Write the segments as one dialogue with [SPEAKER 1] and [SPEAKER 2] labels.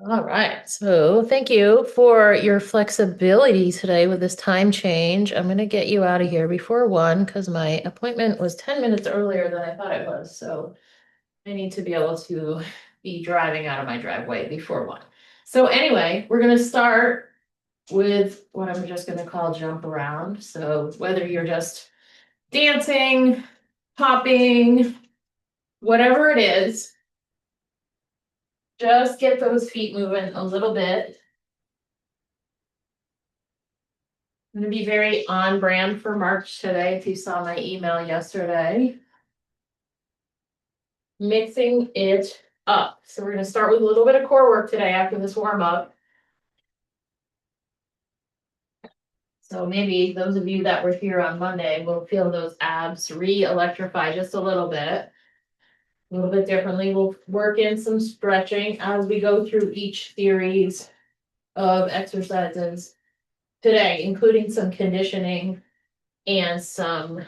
[SPEAKER 1] All right. So thank you for your flexibility today with this time change. I'm going to get you out of here before 1 because my appointment was 10 minutes earlier than I thought it was. So I need to be able to be driving out of my driveway before 1. So anyway, we're going to start with what I'm just going to call jump around. So whether you're just dancing, hopping, whatever it is, just get those feet moving a little bit. I'm going to be very on brand for March today. If you saw my email yesterday, mixing it up. So we're going to start with a little bit of core work today after this warm up. So maybe those of you that were here on Monday will feel those abs re-electrify just a little bit differently. We'll work in some stretching as we go through each series of exercises today, including some conditioning and some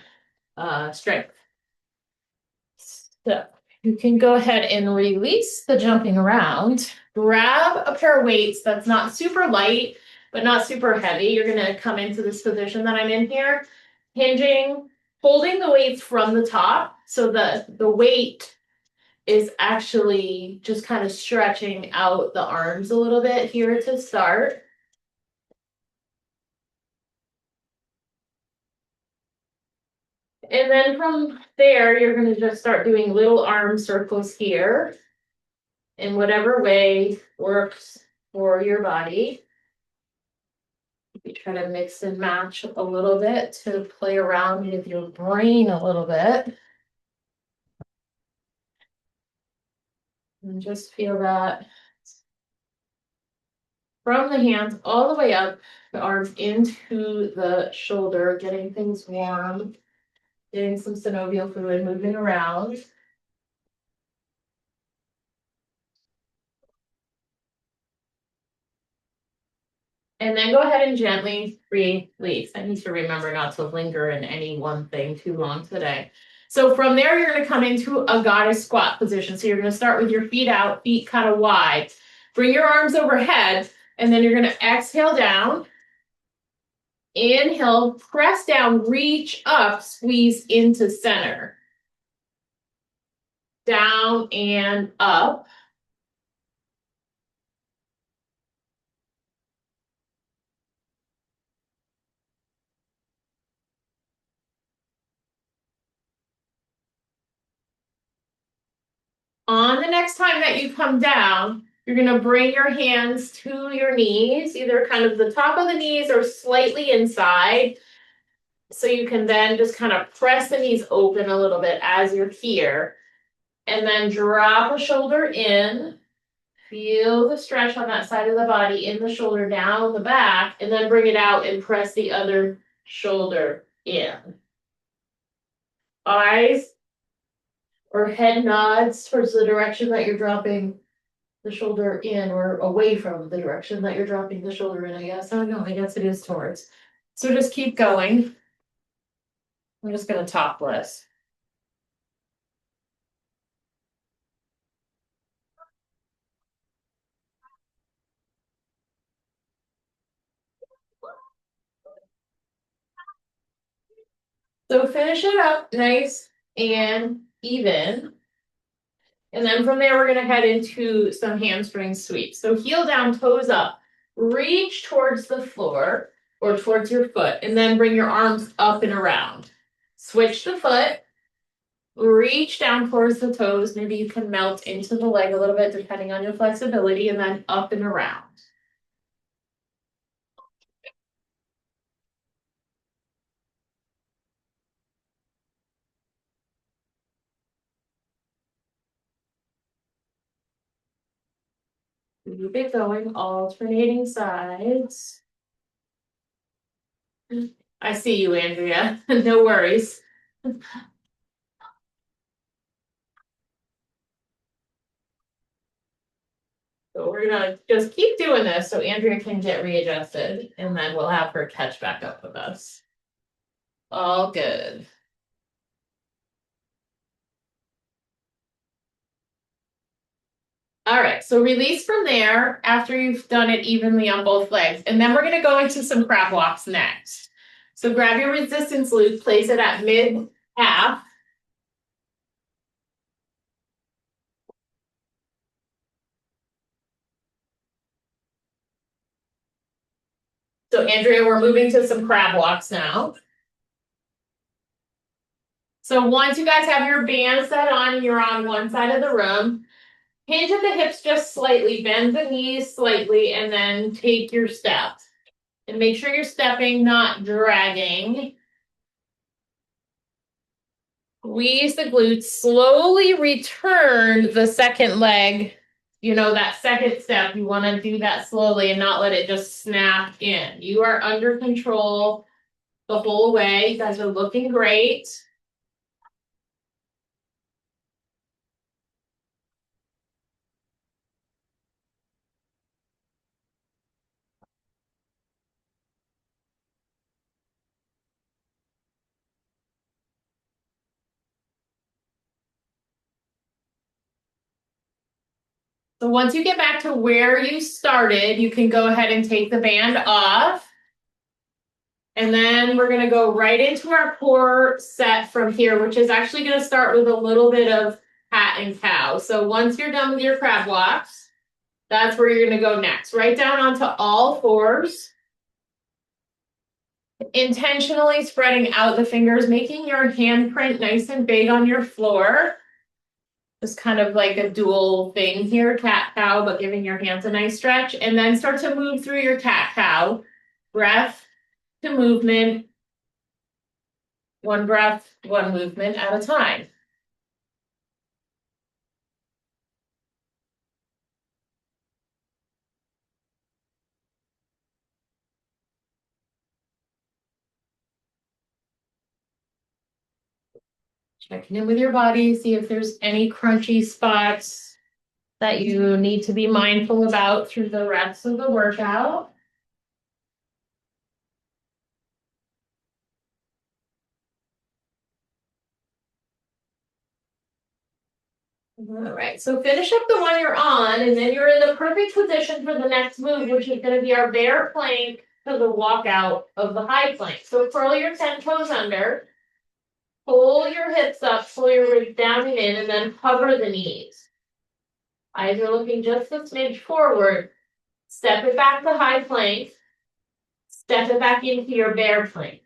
[SPEAKER 1] strength. So you can go ahead and release the jumping around. Grab a pair of weights that's not super light, but not super heavy. You're going to come into this position that I'm in here, hinging, holding the weights from the top. So the weight is actually just kind of stretching out the arms a little bit here to start. And then from there, you're going to just start doing little arm circles here in whatever way works for your body. You try to mix and match a little bit to play around with your brain a little bit. And just feel that from the hands all the way up, the arms into the shoulder, getting things warm, getting some synovial fluid moving around. And then go ahead and gently release. I need to remember not to linger in any one thing too long today. So from there, you're going to come into a goddess squat position. So you're going to start with your feet out, feet kind of wide. Bring your arms overhead, and then you're going to exhale down. Inhale, press down, reach up, squeeze into center. Down and up. On the next time that you come down, you're going to bring your hands to your knees, either kind of the top of the knees or slightly inside. So you can then just kind of press the knees open a little bit as you're here. And then drop a shoulder in. Feel the stretch on that side of the body in the shoulder, down the back, and then bring it out and press the other shoulder in. Eyes or head nods towards the direction that you're dropping the shoulder in, or away from the direction that you're dropping the shoulder in, I guess. I don't know, I guess it is towards. So just keep going. I'm just going to topless. So finish it up nice and even. And then from there, we're going to head into some hamstring sweeps. So heel down, toes up. Reach towards the floor or towards your foot, and then bring your arms up and around. Switch the foot. Reach down towards the toes. Maybe you can melt into the leg a little bit, depending on your flexibility, and then up and around. Keep it going, alternating sides. I see you, Andrea. No worries. So we're gonna just keep doing this so Andrea can get readjusted, and then we'll have her catch back up with us. All good. All right, so release from there after you've done it evenly on both legs. And then we're going to go into some crab walks next. So grab your resistance loop, place it at mid half. So Andrea, we're moving to some crab walks now. So once you guys have your band set on and you're on one side of the room, hinge at the hips just slightly, bend the knees slightly, and then take your step. And make sure you're stepping, not dragging. Squeeze the glutes, slowly return the second leg. You know, that second step, you want to do that slowly and not let it just snap in. You are under control the whole way. You guys are looking great. So once you get back to where you started, you can go ahead and take the band off. And then we're going to go right into our core set from here, which is actually going to start with a little bit of cat and cow. So once you're done with your crab walks, that's where you're going to go next. Right down onto all fours. Intentionally spreading out the fingers, making your handprint nice and big on your floor. Just kind of like a dual thing here, cat cow, but giving your hands a nice stretch. And then start to move through your cat cow. Breath to movement. One breath, one movement at a time. Checking in with your body, see if there's any crunchy spots that you need to be mindful about through the rest of the workout. All right, so finish up the one you're on, and then you're in the perfect position for the next move, which is going to be our bear plank to the walkout of the high plank. So curl your 10 toes under, pull your hips up, pull your ribs down and in, and then hover the knees. Eyes are looking just a smidge forward. Step it back to high plank. Step it back into your bear plank.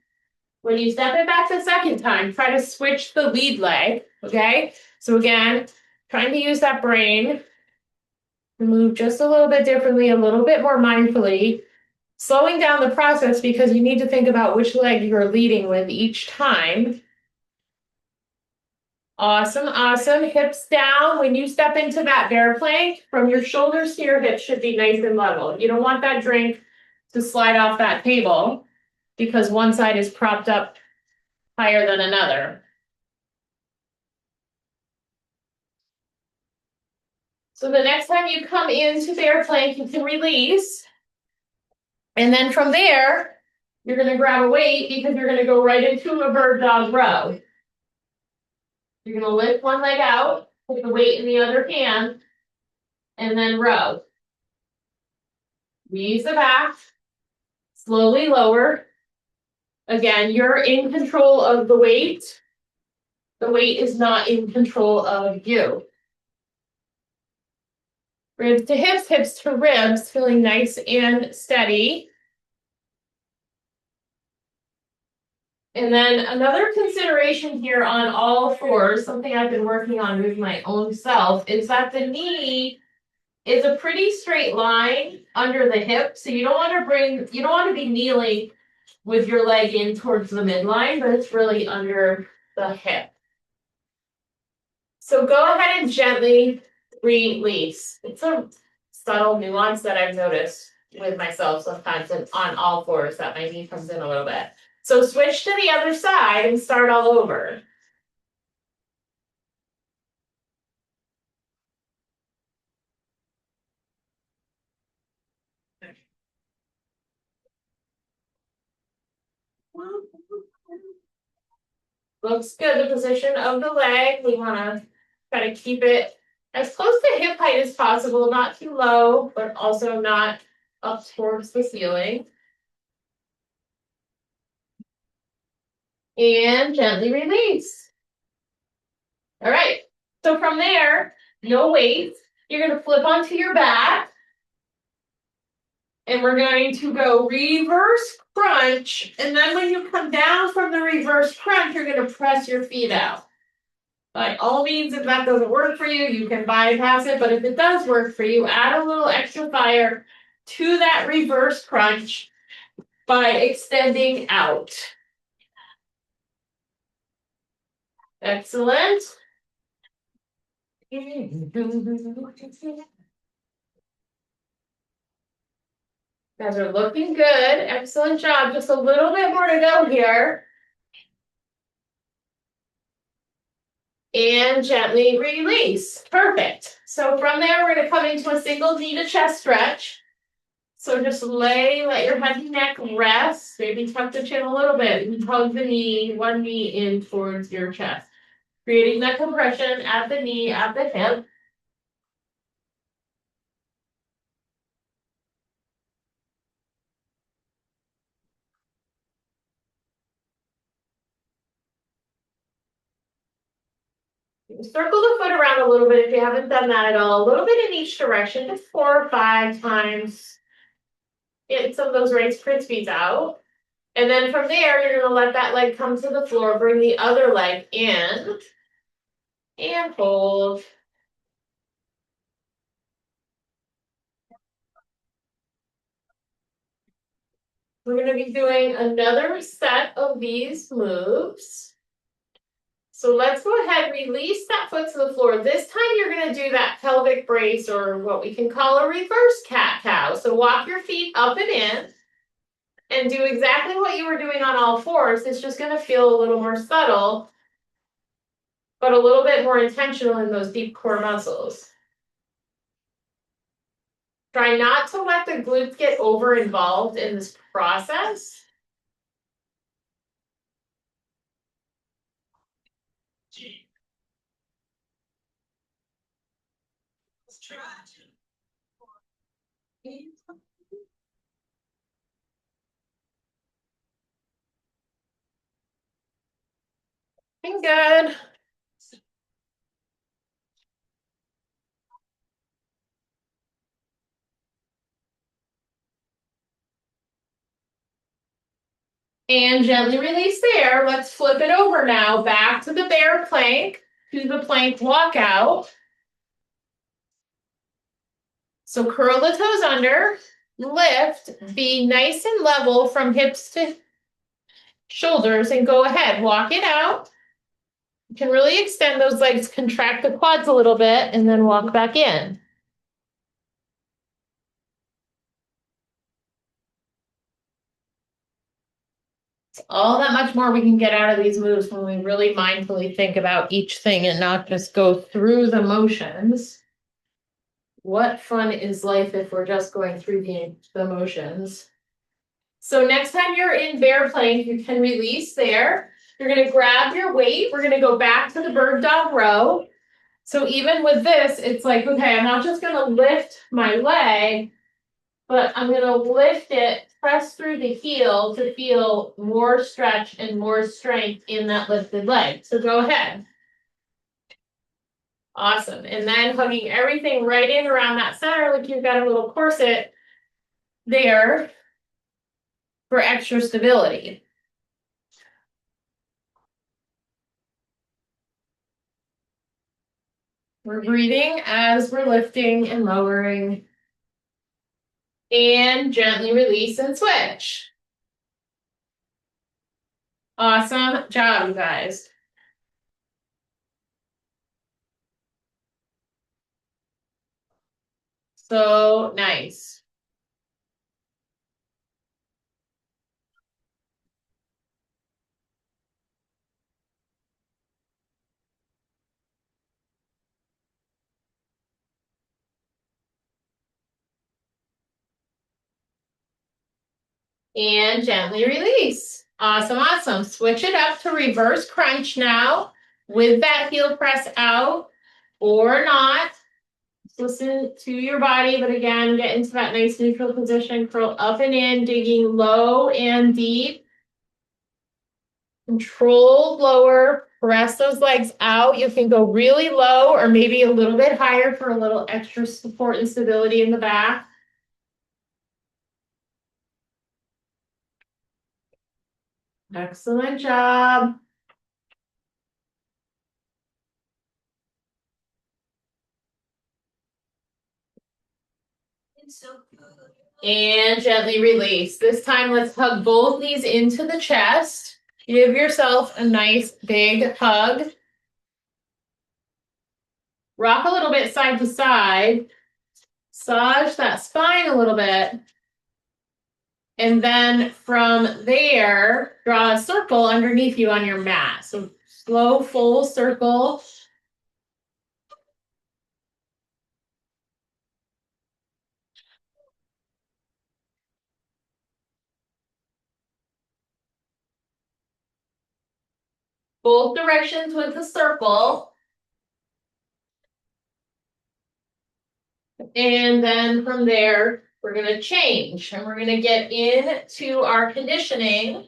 [SPEAKER 1] When you step it back the second time, try to switch the lead leg, okay? So again, trying to use that brain to move just a little bit differently, a little bit more mindfully, slowing down the process because you need to think about which leg you're leading with each time. Awesome, awesome. Hips down. When you step into that bear plank, from your shoulders to your hips should be nice and level. You don't want that drink to slide off that table because one side is propped up higher than another. So the next time you come into bear plank, you can release. And then from there, you're going to grab a weight because you're going to go right into a bird dog row. You're going to lift one leg out, put the weight in the other hand, and then row. Knees the back, slowly lower. Again, you're in control of the weight. The weight is not in control of you. Ribs to hips, hips to ribs, feeling nice and steady. And then another consideration here on all fours, something I've been working on with my own self, is that the knee is a pretty straight line under the hip. So you don't want to be kneeling with your leg in towards the midline, but it's really under the hip. So go ahead and gently release. It's a subtle nuance that I've noticed with myself sometimes and on all fours that my knee comes in a little bit. So switch to the other side and start all over. Looks good. The position of the leg, we want to try to keep it as close to hip height as possible, not too low, but also not up towards the ceiling. And gently release. All right, so from there, no weight. You're going to flip onto your back. And we're going to go reverse crunch. And then when you come down from the reverse crunch, you're going to press your feet out. By all means, if that doesn't work for you, you can bypass it. But if it does work for you, add a little extra fire to that reverse crunch by extending out. Excellent. Guys are looking good. Excellent job. Just a little bit more to go here. And gently release. Perfect. So from there, we're going to come into a single knee to chest stretch. So just let your head and neck rest. Maybe tuck the chin a little bit and hug the knee, one knee in towards your chest. Creating that compression at the knee, at the hip. Circle the foot around a little bit if you haven't done that at all. A little bit in each direction, just 4 or 5 times. Get some of those right sprint speeds out. And then from there, you're going to let that leg come to the floor. Bring the other leg in. And hold. We're going to be doing another set of these moves. So let's go ahead, release that foot to the floor. This time you're going to do that pelvic brace, or what we can call a reverse cat-cow. So walk your feet up and in and do exactly what you were doing on all fours. It's just going to feel a little more subtle, but a little bit more intentional in those deep core muscles. Try not to let the glutes get over involved in this process. Looking good. And gently release there. Let's flip it over now. Back to the bear plank, to the plank walkout. So curl the toes under, lift, be nice and level from hips to shoulders, and go ahead, walk it out. You can really extend those legs, contract the quads a little bit, and then walk back in. It's all that much more we can get out of these moves when we really mindfully think about each thing and not just go through the motions. What fun is life if we're just going through the motions? So next time you're in bear plank, you can release there. You're going to grab your weight. We're going to go back to the bird dog row. So even with this, it's like, okay, I'm not just going to lift my leg, but I'm going to lift it, press through the heel to feel more stretch and more strength in that lifted leg. So go ahead. Awesome. And then hugging everything right in around that center, like you've got a little corset there for extra stability. We're breathing as we're lifting and lowering. And gently release and switch. Awesome job, you guys. So nice. And gently release. Awesome, awesome. Switch it up to reverse crunch now with that heel press out or not. Just listen to your body, but again, get into that nice neutral position, curl up and in, digging low and deep. Control lower, press those legs out. You can go really low or maybe a little bit higher for a little extra support and stability in the back. Excellent job. And gently release. This time, let's hug both knees into the chest. Give yourself a nice big hug. Rock a little bit side to side. Massage that spine a little bit. And then from there, draw a circle underneath you on your mat. So slow, full circle. Both directions with the circle. And then from there, we're going to change and we're going to get into our conditioning.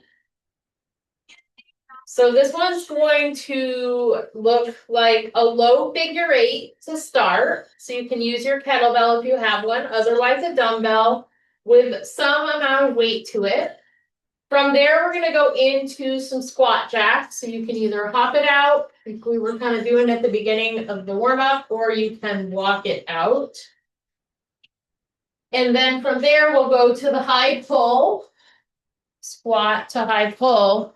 [SPEAKER 1] So this one's going to look like a low figure eight to start. So you can use your kettlebell if you have one, otherwise a dumbbell with some amount of weight to it. From there, we're going to go into some squat jacks. So you can either hop it out, like we were kind of doing at the beginning of the warm up, or you can walk it out. And then from there, we'll go to the high pull, squat to high pull.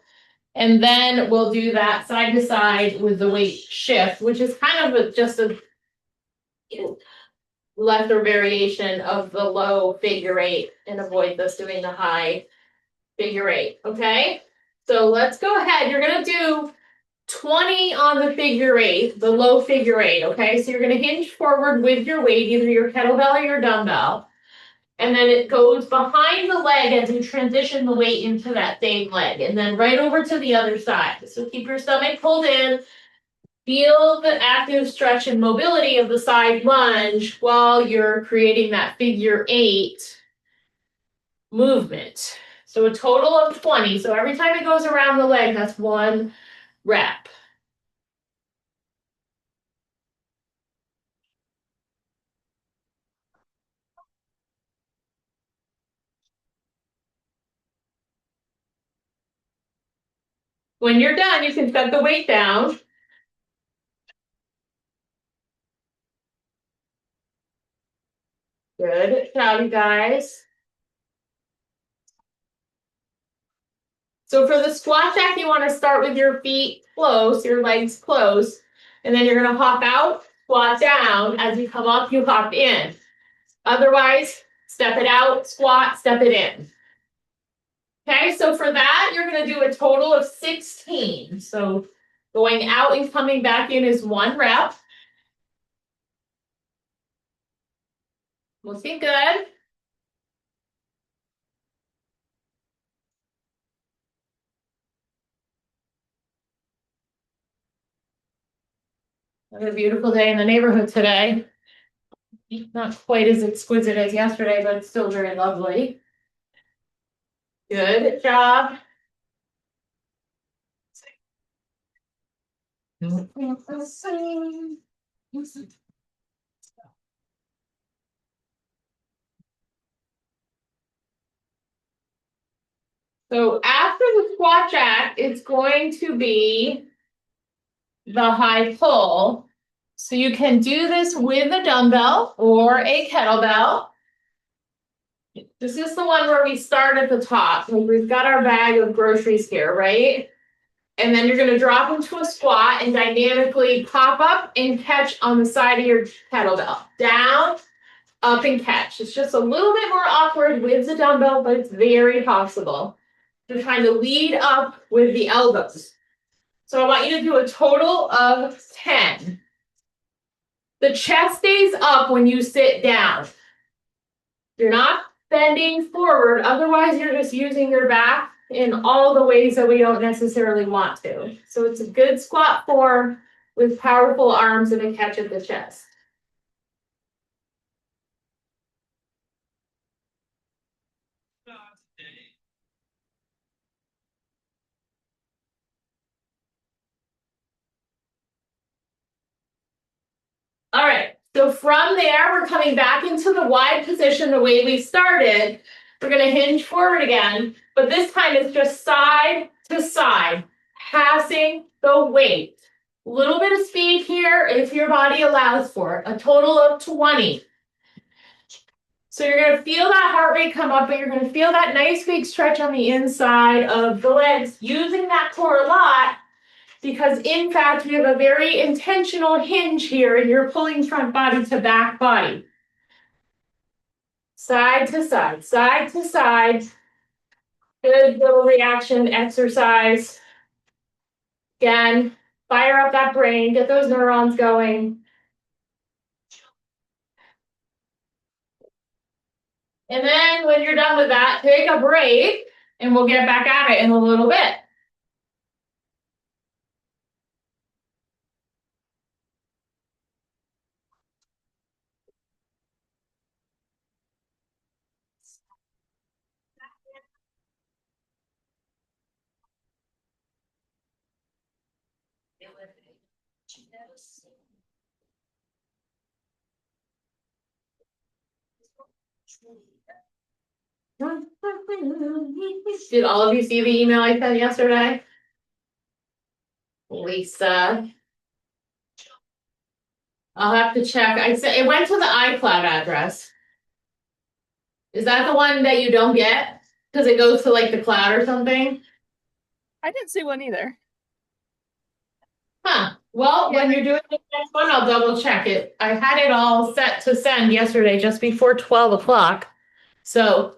[SPEAKER 1] And then we'll do that side to side with the weight shift, which is kind of just a lesser variation of the low figure eight, and avoid us doing the high figure eight. Okay, so let's go ahead. You're going to do 20 on the figure eight, the low figure eight. Okay, so you're going to hinge forward with your weight, either your kettlebell or your dumbbell. And then it goes behind the leg as you transition the weight into that same leg. And then right over to the other side. So keep your stomach pulled in. Feel the active stretch and mobility of the side lunge while you're creating that figure eight movement. So a total of 20. So every time it goes around the leg, that's one rep. When you're done, you can set the weight down. Good job, you guys. So for the squat jack, you want to start with your feet close, your legs close, and then you're going to hop out, squat down. As you come up, you hop in. Otherwise, step it out, squat, step it in. Okay, so for that, you're going to do a total of 16. So going out and coming back in is one rep. Looking good. What a beautiful day in the neighborhood today. Not quite as exquisite as yesterday, but it's still very lovely. Good job. So after the squat jack, it's going to be the high pull. So you can do this with a dumbbell or a kettlebell. This is the one where we start at the top. Like we've got our bag of groceries here, right? And then you're going to drop into a squat and dynamically pop up and catch on the side of your kettlebell. Down, up, and catch. It's just a little bit more awkward with the dumbbell, but it's very possible. You're trying to lead up with the elbows. So I want you to do a total of 10. The chest stays up when you sit down. You're not bending forward, otherwise you're just using your back in all the ways that we don't necessarily want to. So it's a good squat form with powerful arms and a catch at the chest. So from there, we're coming back into the wide position the way we started. We're going to hinge forward again, but this time it's just side to side, passing the weight. A little bit of speed here if your body allows for it, a total of 20. So you're going to feel that heart rate come up, but you're going to feel that nice big stretch on the inside of the legs, using that core a lot, because in fact, we have a very intentional hinge here, and you're pulling front body to back body. Side to side, side to side. Good little reaction exercise. Again, fire up that brain, get those neurons going. And then when you're done with that, take a break, and we'll get back at it in a little bit. Did all of you see the email I sent yesterday? Lisa. I'll have to check. I said it went to the iCloud address. Is that the one that you don't get? Because it goes to like the cloud or something?
[SPEAKER 2] I didn't see one either.
[SPEAKER 1] Huh. Well, when you're doing the next one, I'll double check it. I had it all set to send yesterday just before 12 o'clock. So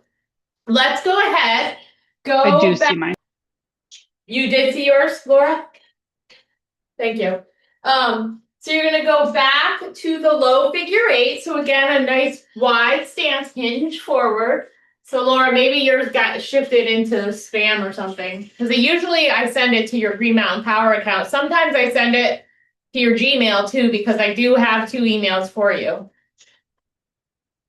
[SPEAKER 1] let's go ahead.
[SPEAKER 2] I do
[SPEAKER 1] Back.
[SPEAKER 2] see mine.
[SPEAKER 1] You did see yours, Laura? Thank you. So you're gonna go back to the low figure eight. So again, a nice wide stance, hinge forward. So Laura, maybe yours got shifted into spam or something. Because usually I send it to your Green Mountain Power account. Sometimes I send it to your Gmail too, because I do have 2 emails for you.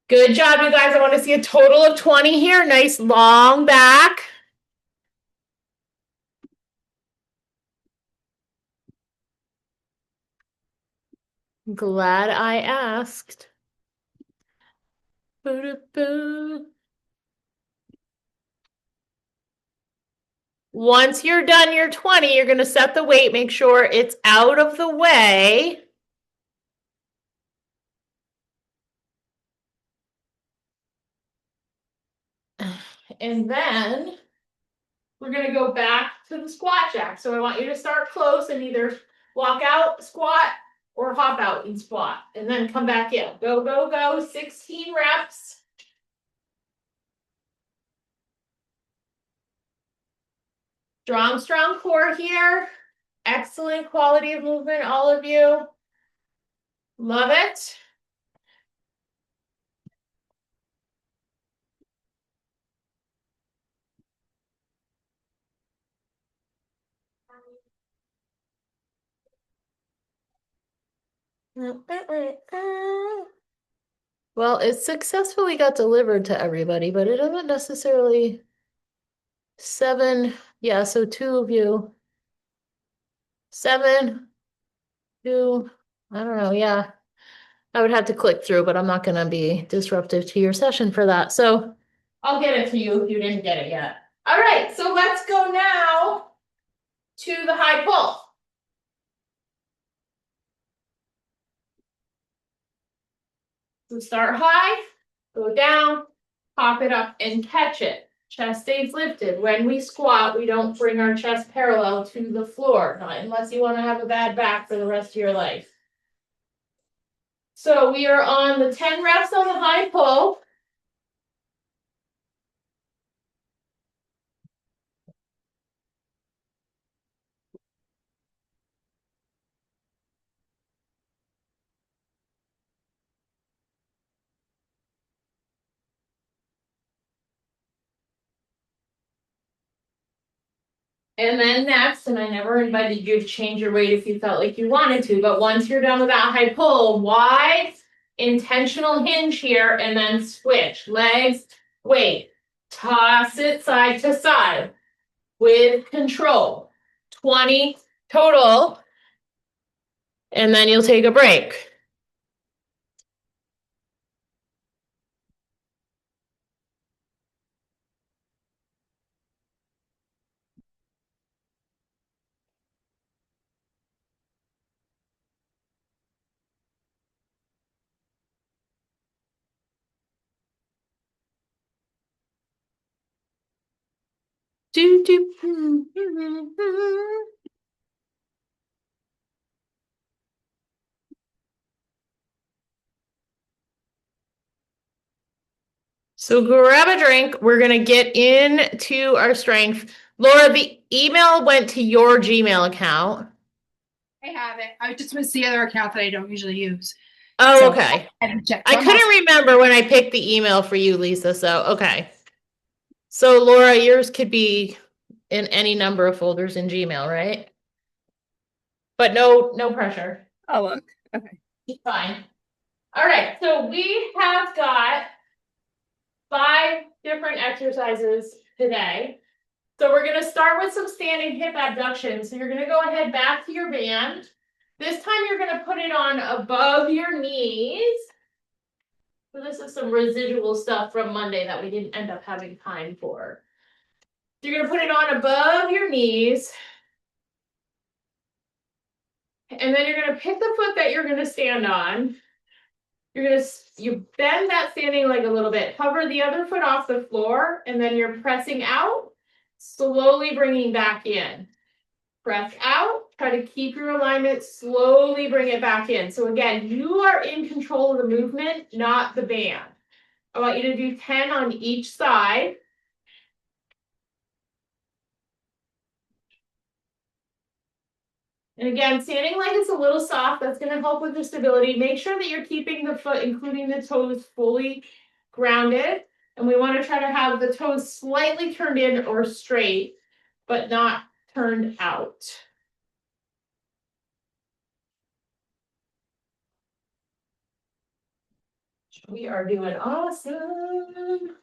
[SPEAKER 1] Good job, you guys. I want to see a total of 20 here. Nice long back. Glad I asked. Once you're done your 20, you're going to set the weight, make sure it's out of the way. And then we're going to go back to the squat jack. So I want you to start close and either walk out, squat, or hop out and squat, and then come back in. Go, go, go. 16 reps. Strong, strong core here. Excellent quality of movement, all of you. Love it. Well, it successfully got delivered to everybody, but it doesn't necessarily 7. Yeah, so 2 of you. 7, 2, I don't know. Yeah, I would have to click through, but I'm not going to be disruptive to your session for that. So I'll get it to you if you didn't get it yet. All right, so let's go now to the high pull. So start high, go down, pop it up and catch it. Chest stays lifted. When we squat, we don't bring our chest parallel to the floor, not unless you want to have a bad back for the rest of your life. So we are on the 10 reps on the high pull. And then next, and I never invited you to change your weight if you felt like you wanted to, but once you're done with that high pull, wide, intentional hinge here, and then switch. Legs, weight. Toss it side to side with control. 20 total. And then you'll take a break. Do, do. So grab a drink. We're going to get into our strength. Laura, the email went to your Gmail account.
[SPEAKER 3] I have it. I just missed the other account that I don't usually use.
[SPEAKER 1] Oh,
[SPEAKER 3] So,
[SPEAKER 1] okay.
[SPEAKER 3] I haven't checked.
[SPEAKER 1] I
[SPEAKER 3] I'm
[SPEAKER 1] couldn't
[SPEAKER 3] all-
[SPEAKER 1] remember when I picked the email for you, Lisa. So, okay. So, Laura, yours could be in any number of folders in Gmail, right? But no pressure.
[SPEAKER 2] Oh, look. Okay.
[SPEAKER 1] It's fine. All right. So we have got 5 different exercises today. So we're going to start with some standing hip abduction. So you're going to go ahead back to your band. This time you're going to put it on above your knees. So this is some residual stuff from Monday that we didn't end up having time for. So you're going to put it on above your knees. And then you're going to pick the foot that you're going to stand on. You bend that standing leg a little bit. Hover the other foot off the floor, and then you're pressing out, slowly bringing back in. Press out, try to keep your alignment, slowly bring it back in. So again, you are in control of the movement, not the band. I want you to do 10 on each side. And again, standing leg is a little soft. That's going to help with the stability. Make sure that you're keeping the foot, including the toes, fully grounded. And we want to try to have the toes slightly turned in or straight, but not turned out. We are doing awesome.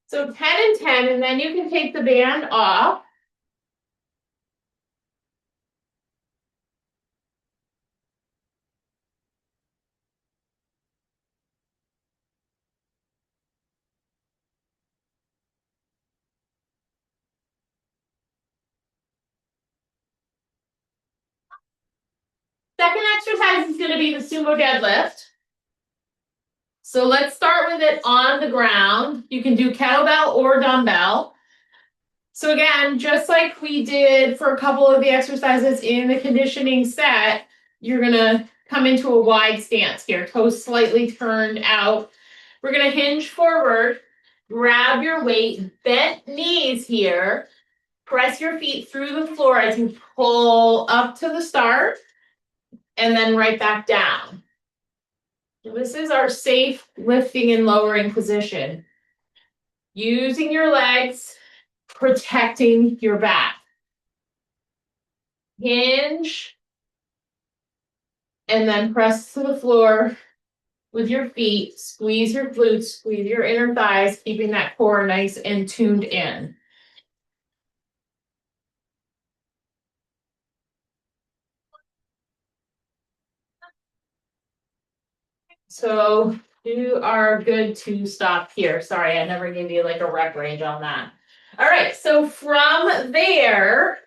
[SPEAKER 1] So 10 and 10, and then you can take the band off. Second exercise is going to be the sumo deadlift. So let's start with it on the ground. You can do kettlebell or dumbbell. So again, just like we did for a couple of the exercises in the conditioning set, you're going to come into a wide stance here, toes slightly turned out. We're going to hinge forward, grab your weight, bent knees here, press your feet through the floor as you pull up to the start, and then right back down. This is our safe lifting and lowering position. Using your legs, protecting your back. Hinge, and then press to the floor with your feet. Squeeze your glutes, squeeze your inner thighs, keeping that core nice and tuned in. So you are good to stop here. Sorry, I never gave you like a rep range on that. All right, so from there,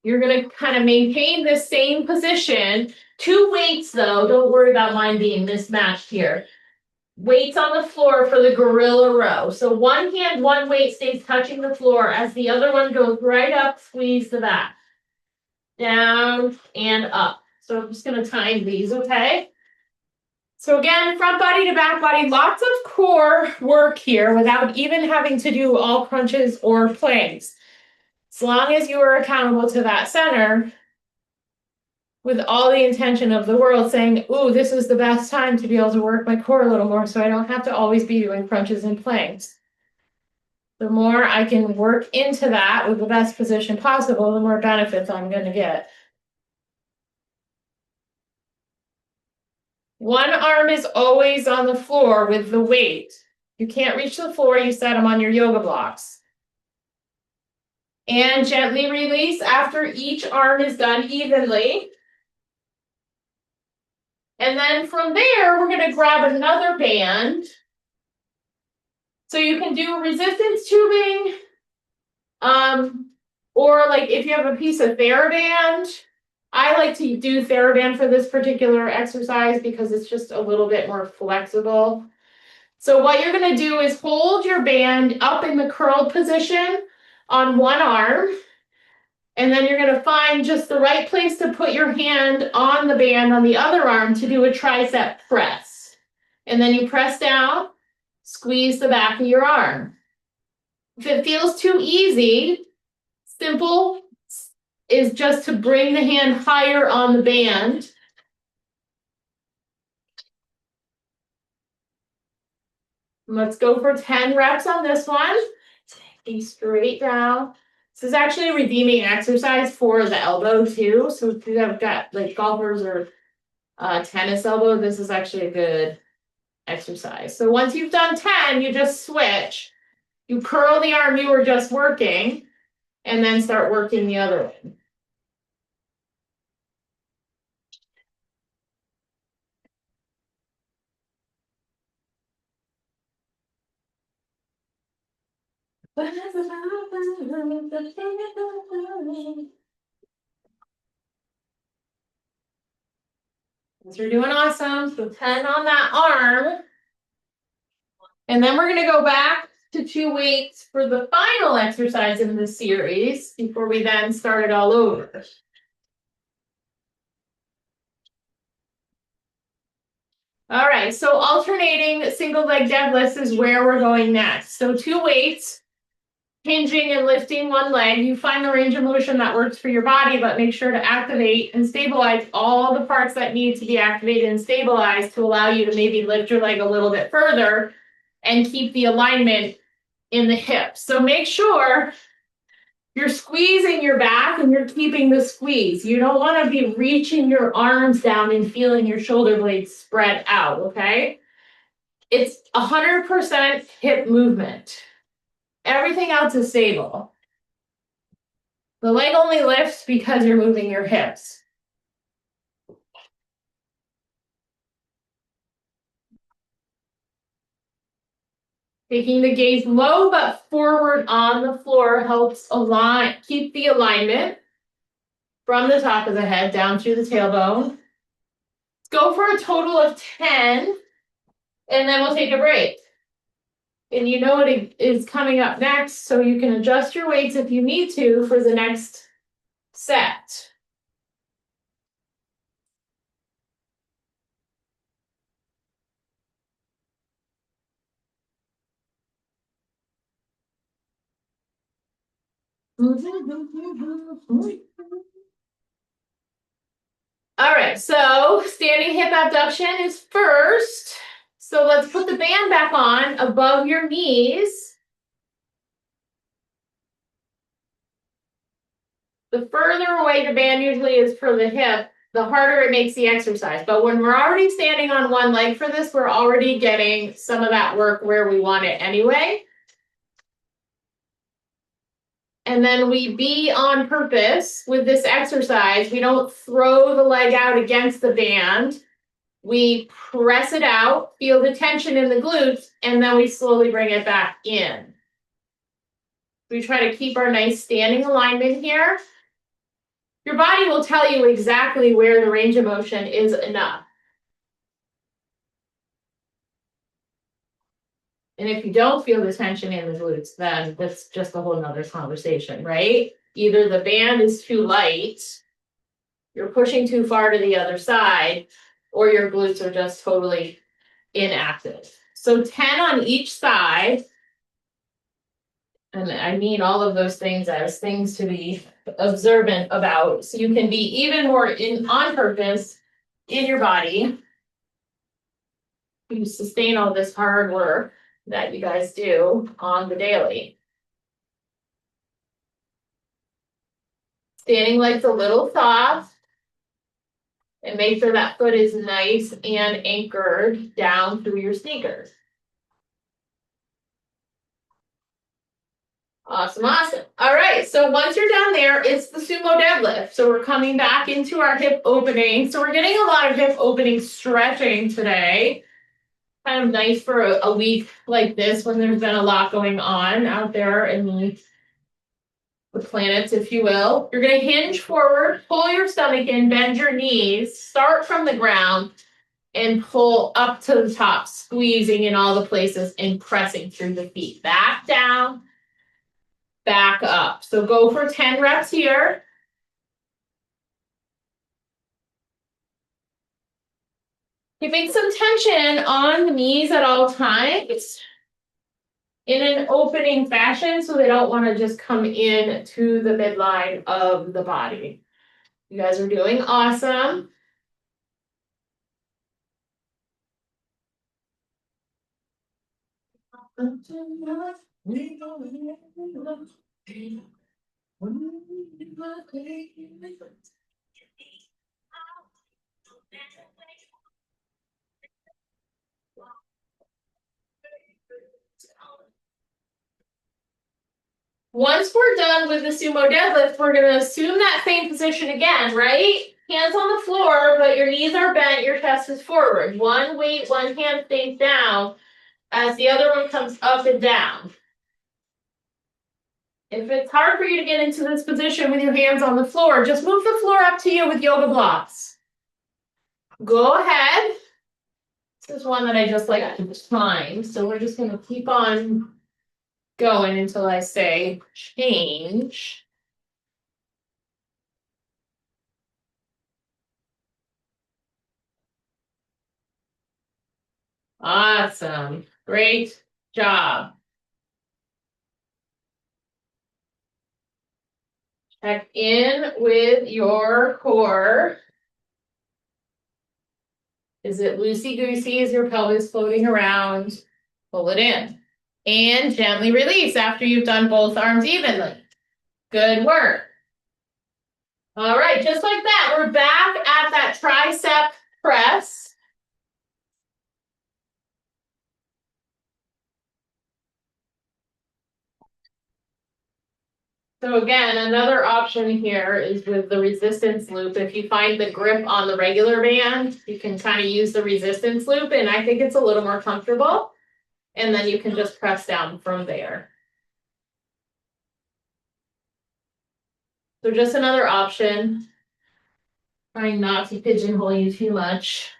[SPEAKER 1] you're going to kind of maintain the same position. 2 weights though, don't worry about mine being mismatched here. Weights on the floor for the gorilla row. So one hand, one weight stays touching the floor as the other one goes right up, squeeze the back. Down and up. So I'm just going to time these, okay? So again, front body to back body, lots of core work here without even having to do all crunches or planks. As long as you are accountable to that center, with all the intention of the world saying, ooh, this is the best time to be able to work my core a little more so I don't have to always be doing crunches and planks. The more I can work into that with the best position possible, the more benefits I'm going to get. One arm is always on the floor with the weight. You can't reach the floor, you set them on your yoga blocks. And gently release after each arm is done evenly. And then from there, we're going to grab another band. So you can do resistance tubing, or like if you have a piece of TheraBand. I like to do TheraBand for this particular exercise because it's just a little bit more flexible. So what you're gonna do is hold your band up in the curled position on one arm. And then you're gonna find just the right place to put your hand on the band on the other arm to do a tricep press. And then you press down, squeeze the back of your arm. If it feels too easy, simple is just to bring the hand higher on the band. Let's go for 10 reps on this one. Take straight down. This is actually a redeeming exercise for the elbow too. So if you have got like golfers or tennis elbow, this is actually a good exercise. So once you've done 10, you just switch. You curl the arm you were just working and then start working the other one. You're doing awesome. So 10 on that arm. And then we're going to go back to 2 weights for the final exercise in this series before we then start it all over. All right, so alternating single leg deadlifts is where we're going next. So 2 weights, hinging and lifting one leg. You find the range of motion that works for your body, but make sure to activate and stabilize all the parts that need to be activated and stabilized to allow you to maybe lift your leg a little bit further and keep the alignment in the hips. So make sure you're squeezing your back and you're keeping the squeeze. You don't want to be reaching your arms down and feeling your shoulder blades spread out, okay? It's 100% hip movement. Everything else is stable. The leg only lifts because you're moving your hips. Taking the gaze low but forward on the floor helps align, keep the alignment from the top of the head down through the tailbone. Let's go for a total of 10, and then we'll take a break. And you know what is coming up next, so you can adjust your weights if you need to for the next set. All right, so standing hip abduction is first. So let's put the band back on above your knees. The further away the band usually is for the hip, the harder it makes the exercise. But when we're already standing on one leg for this, we're already getting some of that work where we want it anyway. And then we be on purpose with this exercise. We don't throw the leg out against the band. We press it out, feel the tension in the glutes, and then we slowly bring it back in. We try to keep our nice standing alignment here. Your body will tell you exactly where the range of motion is enough. And if you don't feel the tension in the glutes, then that's just a whole nother conversation, right? Either the band is too light, you're pushing too far to the other side, or your glutes are just totally inactive. So 10 on each side. And I mean all of those things as things to be observant about. So you can be even more on purpose in your body. You sustain all this hard work that you guys do on the daily. Standing legs a little soft. And make sure that foot is nice and anchored down through your sneakers. Awesome, awesome. All right, so once you're down there, it's the sumo deadlift. So we're coming back into our hip opening. So we're getting a lot of hip opening stretching today. Kind of nice for a week like this when there's been a lot going on out there in the planets, if you will. You're going to hinge forward, pull your stomach in, bend your knees, start from the ground, and pull up to the top, squeezing in all the places and pressing through the feet. Back down, back up. So go for 10 reps here. Keeping some tension on the knees at all times in an opening fashion so they don't want to just come in to the midline of the body. You guys are doing awesome. Once we're done with the sumo deadlift, we're going to assume that same position again, right? Hands on the floor, but your knees are bent, your chest is forward. One weight, one hand stays down as the other one comes up and down. If it's hard for you to get into this position with your hands on the floor, just move the floor up to you with yoga blocks. Go ahead. This is one that I just like at the time, so we're just going to keep on going until I say change. Awesome. Great job. Check in with your core. Is it loosey-goosey? Is your pelvis floating around? Pull it in. And gently release after you've done both arms evenly. Good work. All right, just like that, we're back at that tricep press. So again, another option here is with the resistance loop. If you find the grip on the regular band, you can kind of use the resistance loop, and I think it's a little more comfortable. And then you can just press down from there. So just another option. Trying not to pigeonhole you too much.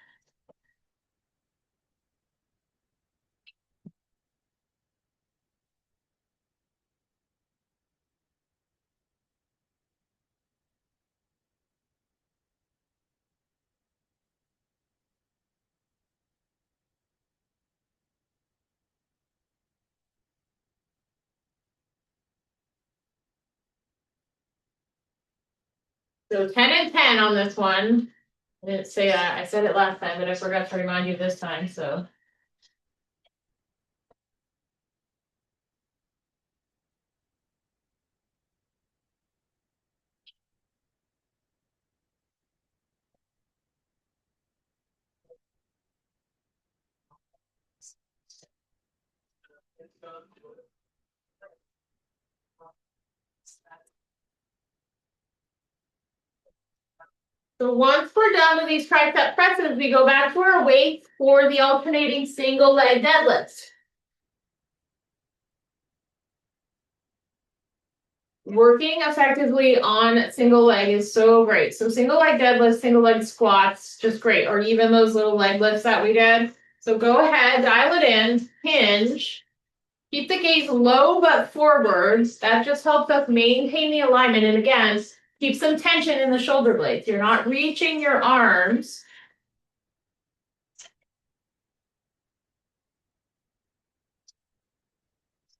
[SPEAKER 1] So 10 and 10 on this one. I didn't say that. I said it last time, but I forgot to remind you this time. So once we're done with these tricep presses, we go back to our weights for the alternating single leg deadlift. Working effectively on single leg is so great. So single leg deadlifts, single leg squats, just great. Or even those little leg lifts that we did. So go ahead, dial it in, hinge. Keep the gaze low but forwards. That just helps us maintain the alignment. And again, keep some tension in the shoulder blades. You're not reaching your arms.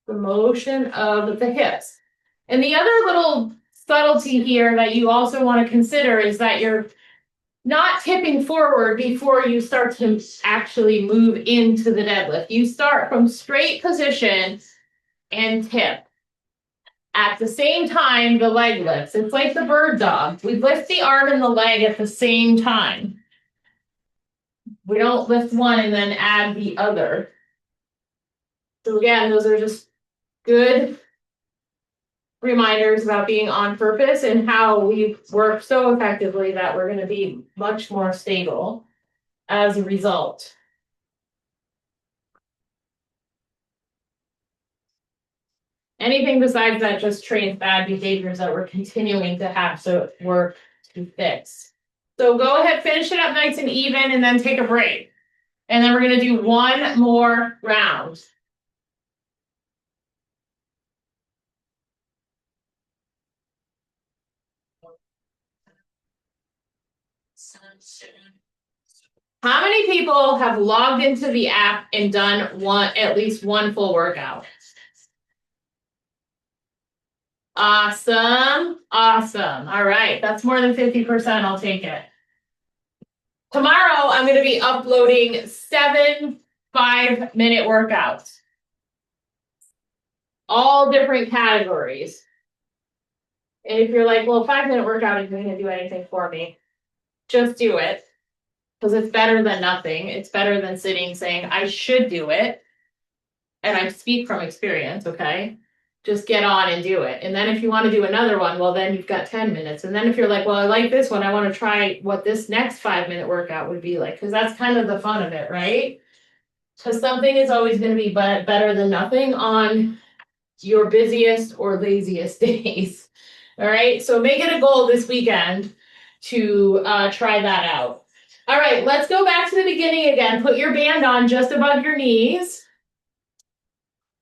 [SPEAKER 1] The motion of the hips. And the other little subtlety here that you also want to consider is that you're not tipping forward before you start to actually move into the deadlift. You start from straight position and tip. At the same time, the leg lifts. It's like the bird dog. We lift the arm and the leg at the same time. We don't lift one and then add the other. So again, those are just good reminders about being on purpose and how we work so effectively that we're going to be much more stable as a result. Anything besides that just trains bad behaviors that we're continuing to have so work to fix. So go ahead, finish it up nice and even, and then take a break. And then we're gonna do one more round. How many people have logged into the app and done at least one full workout? Awesome, awesome. All right, that's more than 50%. I'll take it. Tomorrow, I'm going to be uploading 7 5-minute workouts. All different categories. And if you're like, well, 5-minute workout isn't going to do anything for me, just do it. Because it's better than nothing. It's better than sitting saying, I should do it. And I speak from experience, okay? Just get on and do it. And then if you want to do another one, well, then you've got 10 minutes. And then if you're like, well, I like this one, I want to try what this next 5-minute workout would be like, because that's kind of the fun of it, right? Because something is always going to be better than nothing on your busiest or laziest days. All right, so make it a goal this weekend to try that out. All right, let's go back to the beginning again. Put your band on just above your knees.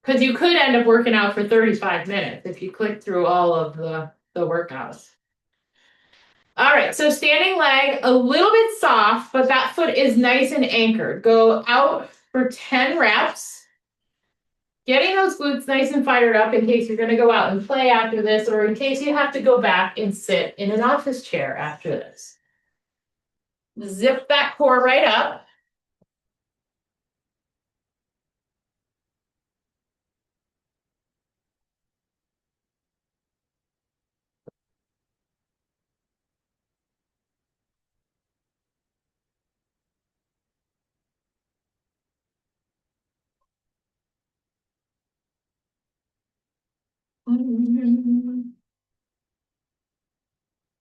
[SPEAKER 1] Because you could end up working out for 35 minutes if you click through all of the workouts. All right, so standing leg, a little bit soft, but that foot is nice and anchored. Go out for 10 reps. Getting those glutes nice and fired up in case you're going to go out and play after this, or in case you have to go back and sit in an office chair after this. Zip that core right up. Mm-hmm.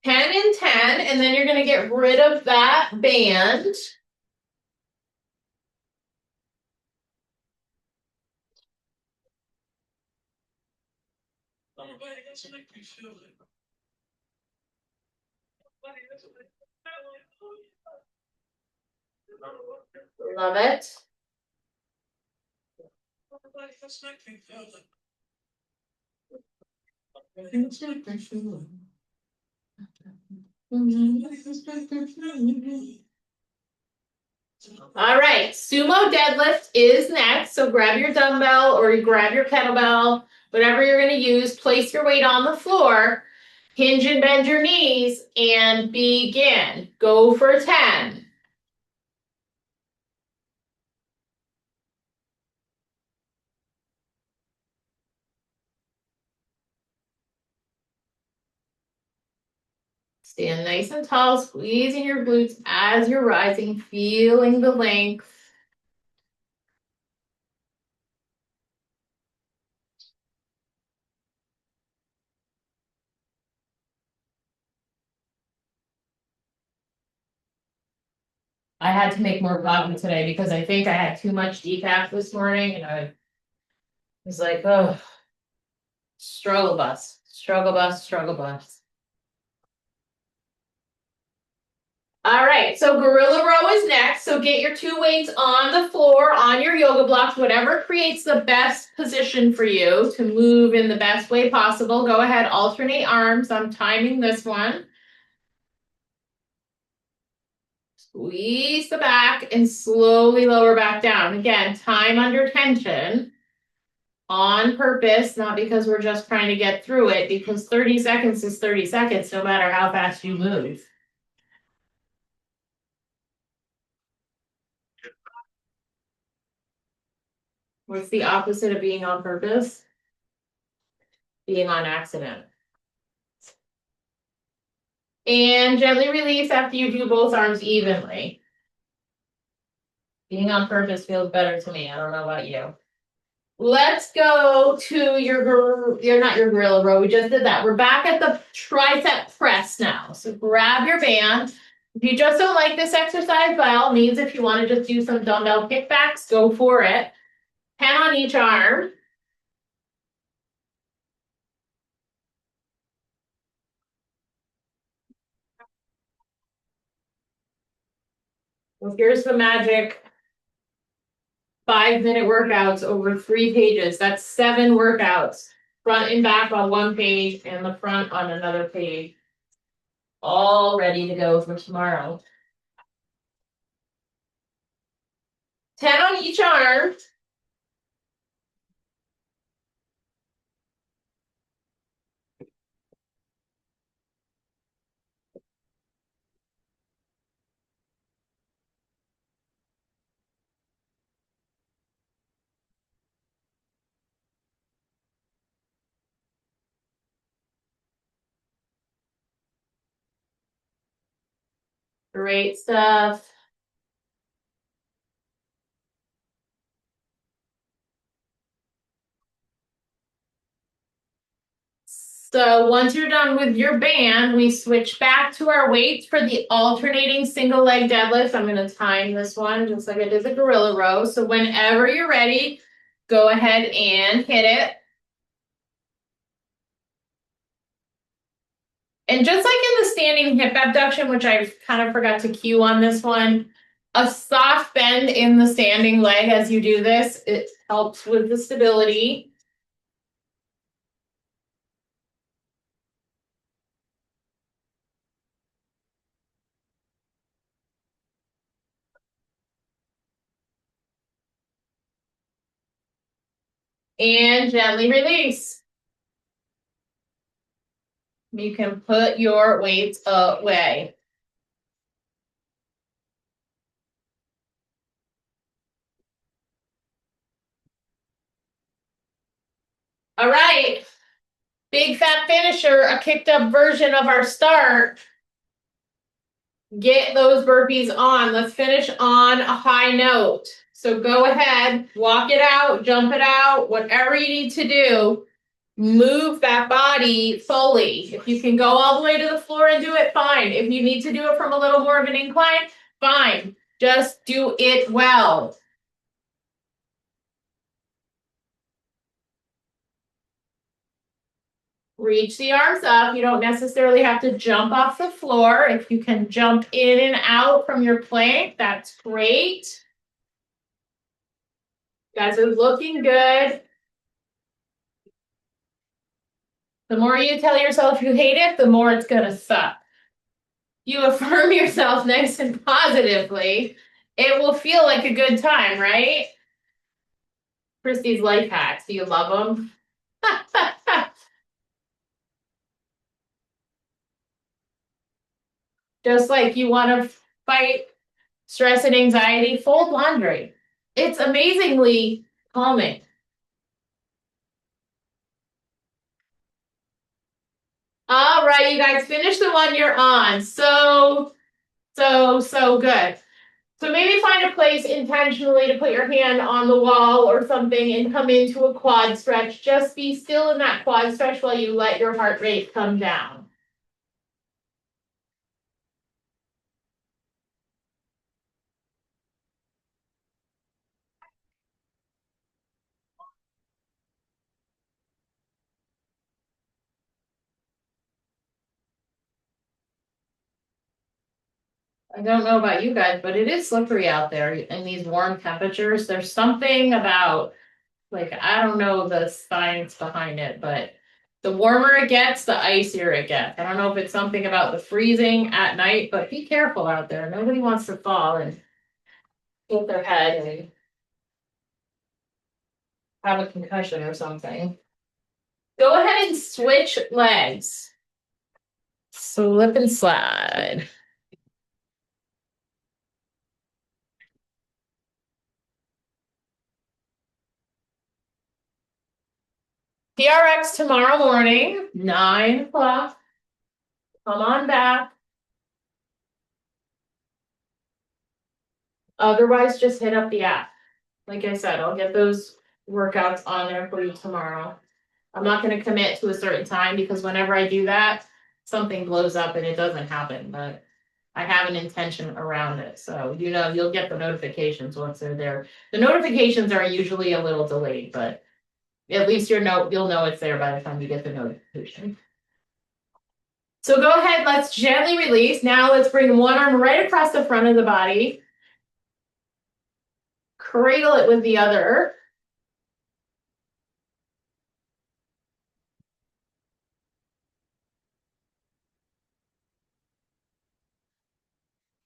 [SPEAKER 1] 10 and 10, and then you're going to get rid of that band. Love it. All right, sumo deadlift is next. So grab your dumbbell or you grab your kettlebell, whatever you're going to use, place your weight on the floor, hinge and bend your knees, and begin. Go for 10. Stand nice and tall, squeezing your glutes as you're rising, feeling the length. I had to make more coffee today because I think I had too much decaf this morning and I was like, oh, struggle bus, struggle bus, struggle bus. All right, so gorilla row is next. So get your 2 weights on the floor, on your yoga blocks, whatever creates the best position for you to move in the best way possible. Go ahead, alternate arms. I'm timing this one. Squeeze the back and slowly lower back down. Again, time under tension on purpose, not because we're just trying to get through it, because 30 seconds is 30 seconds, no matter how fast you move. What's the opposite of being on purpose? Being on accident. And gently release after you do both arms evenly. Being on purpose feels better to me. I don't know about you. Let's go to you're not your gorilla row. We just did that. We're back at the tricep press now. So grab your band. If you just don't like this exercise, by all means, if you want to just do some dumbbell kickbacks, go for it. 10 on each arm. Well, here's the magic 5-minute workouts over 3 pages. That's 7 workouts, front and back on one page and the front on another page. All ready to go for tomorrow. 10 on each arm. Great stuff. So once you're done with your band, we switch back to our weights for the alternating single leg deadlift. I'm going to time this one just like I did the gorilla row. So whenever you're ready, go ahead and hit it. And just like in the standing hip abduction, which I kind of forgot to cue on this one, a soft bend in the standing leg as you do this, it helps with the stability. And gently release. You can put your weights away. All right. Big fat finisher, a kicked up version of our start. Get those burpees on. Let's finish on a high note. So go ahead, walk it out, jump it out, whatever you need to do. Move that body fully. If you can go all the way to the floor and do it, fine. If you need to do it from a little more of an incline, fine. Just do it well. Reach the arms up. You don't necessarily have to jump off the floor. If you can jump in and out from your plank, that's great. You guys are looking good. The more you tell yourself you hate it, the more it's going to suck. You affirm yourself nice and positively, it will feel like a good time, right? Christy's life hacks. Do you love them? Just like you want to fight stress and anxiety, fold laundry. It's amazingly calming. All right, you guys, finish the one you're on. So good. So maybe find a place intentionally to put your hand on the wall or something and come into a quad stretch. Just be still in that quad stretch while you let your heart rate come down. I don't know about you guys, but it is slippery out there in these warm temperatures. There's something about, like, I don't know the science behind it, but the warmer it gets, the icier it gets. I don't know if it's something about the freezing at night, but be careful out there. Nobody wants to fall and hit their head and have a concussion or something. Go ahead and switch legs. Slip and slide. PRX tomorrow morning, 9 o'clock. Come on back. Otherwise, just hit up the app. Like I said, I'll get those workouts on there for you tomorrow. I'm not going to commit to a certain time because whenever I do that, something blows up and it doesn't happen. But I have an intention around it. So, you'll get the notifications once they're there. The notifications are usually a little delayed, but at least you'll know it's there by the time you get the notification. So go ahead, let's gently release. Now let's bring one arm right across the front of the body. cradle it with the other.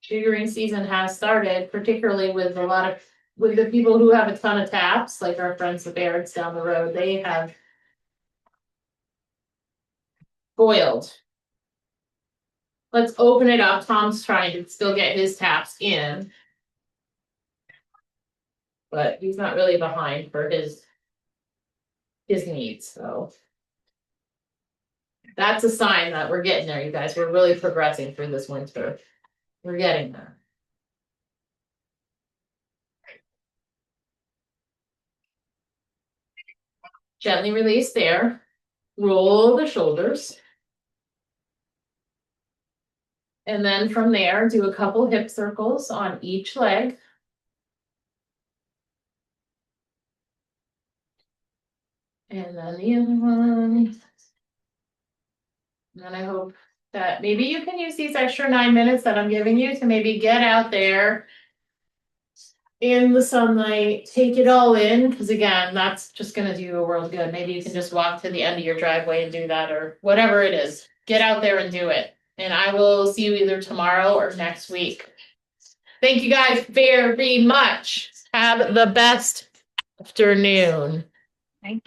[SPEAKER 1] Sugaring season has started, particularly with with the people who have a ton of taps, like our friends the Bairds down the road, they have boiled. Let's open it up. Tom's trying to still get his taps in. But he's not really behind for his needs, so. That's a sign that we're getting there, you guys. We're really progressing through this winter. We're getting there. Gently release there. Roll the shoulders. And then from there, do a couple hip circles on each leg. And then the other one. And then I hope that maybe you can use these extra 9 minutes that I'm giving you to maybe get out there in the sunlight, take it all in, because again, that's just gonna do you a world of good. Maybe you can just walk to the end of your driveway and do that, or whatever it is. Get out there and do it. And I will see you either tomorrow or next week. Thank you guys very much. Have the best afternoon.